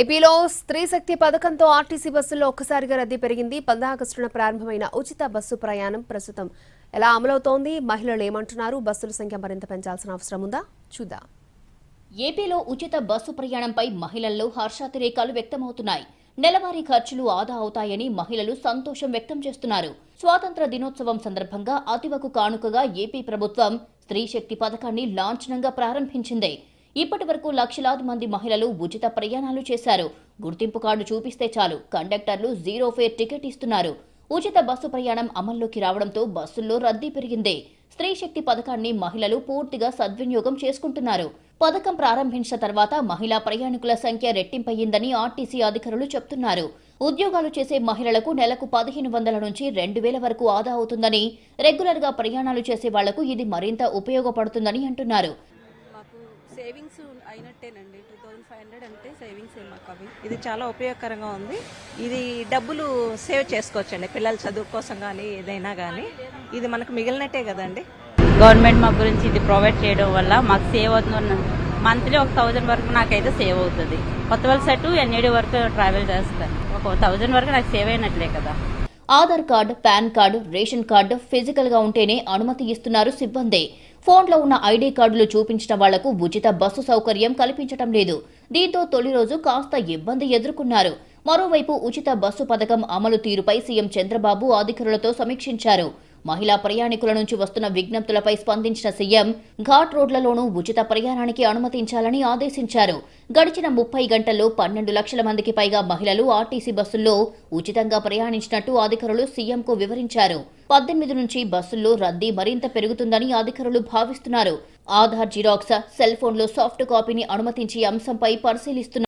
ఏపీలో స్త్రీ శక్తి పథకంతో ఆర్టీసీ బస్సుల్లో ఒక్కసారిగా రద్దీ పెరిగింది. 15 ఆగస్టున ప్రారంభమైన ఉచిత బస్సు ప్రయాణం ప్రస్తుతం ఎలా అమలవుతోంది? మహిళలు ఏమంటున్నారు? బస్సుల సంఖ్య మరింత పెంచాల్సిన అవసరం ఉందా? చూద్దాం. ఏపీలో ఉచిత బస్సు ప్రయాణంపై మహిళల్లో హర్షాతిరేకాలు వ్యక్తమవుతున్నాయి. నెలవారీ ఖర్చులు ఆదా అవుతాయని మహిళలు సంతోషం వ్యక్తం చేస్తున్నారు. స్వాతంత్ర దినోత్సవం సందర్భంగా అతివకు కానుకగా ఏపీ ప్రభుత్వం స్త్రీ శక్తి పథకాన్ని లాంఛనంగా ప్రారంభించింది. ఇప్పటి వరకు లక్షలాది మంది మహిళలు ఉచిత ప్రయాణాలు చేశారు. గుర్తింపు కార్డు చూపిస్తే చాలు కండక్టర్లు జీరో ఫేర్ టికెట్ ఇస్తున్నారు. ఉచిత బస్సు ప్రయాణం అమల్లోకి రావడంతో బస్సుల్లో రద్దీ పెరిగింది. స్త్రీ శక్తి పథకాన్ని మహిళలు పూర్తిగా సద్వినియోగం చేసుకుంటున్నారు. పథకం ప్రారంభించిన తర్వాత మహిళా ప్రయాణికుల సంఖ్య రెట్టింపయ్యిందని ఆర్టీసీ అధికారులు చెబుతున్నారు. ఉద్యోగాలు చేసే మహిళలకు నెలకు 1500 నుంచి 2000 వరకు ఆదా అవుతుందని, రెగ్యులర్ గా ప్రయాణాలు చేసే వాళ్లకు ఇది మరింత ఉపయోగపడుతుందని అంటున్నారు. సేవింగ్స్ అయినట్టేనండి. 2500 అంటే సేవింగ్స్ మాకు అవి. ఇది చాలా ఉపయోగకరంగా ఉంది. ఇది డబ్బులు సేవ్ చేసుకోవచ్చండి, పిల్లల చదువు కోసం కానీ ఏదైనా కానీ ఇది మనకు మిగిలినట్టే కదండి. గవర్నమెంట్ మా గురించి ఇది ప్రొవైడ్ చేయడం వల్ల మాకు సేవ్ అవుతుంది. మంత్లీ 1000 వరకు నాకైతే సేవ్ అవుతుంది. కొత్త వలస టు ఎన్ఏడి వరకు ట్రావెల్ చేస్తాను. 1000 వరకు నాకు సేవ్ అయినట్లే కదా. Aadhaar card, pan card, ration card physical గా ఉంటేనే అనుమతి ఇస్తున్నారు సిబ్బంది. ఫోన్లో ఉన్న ఐడీ కార్డులు చూపించిన వాళ్లకు ఉచిత బస్సు సౌకర్యం కల్పించడం లేదు. దీంతో తొలి రోజు కాస్త ఇబ్బంది ఎదుర్కొన్నారు. మరోవైపు ఉచిత బస్సు పథకం అమలు తీరుపై సీఎం చంద్రబాబు అధికారులతో సమీక్షించారు. మహిళా ప్రయాణికుల నుంచి వస్తున్న విజ్ఞప్తులపై స్పందించిన సీఎం ఘాట్ రోడ్లలోనూ ఉచిత ప్రయాణానికి అనుమతించాలని ఆదేశించారు. గడిచిన 30 గంటల్లో 12 లక్షల మందికి పైగా మహిళలు ఆర్టీసీ బస్సుల్లో ఉచితంగా ప్రయాణించినట్టు అధికారులు సీఎంకు వివరించారు. 18 నుంచి బస్సుల్లో రద్దీ మరింత పెరుగుతుందని అధికారులు భావిస్తున్నారు. ఆధార్ జిరాక్స్, సెల్ ఫోన్లో సాఫ్ట్ కాపీని అనుమతించే అంశంపై పరిశీలిస్తున్నారు.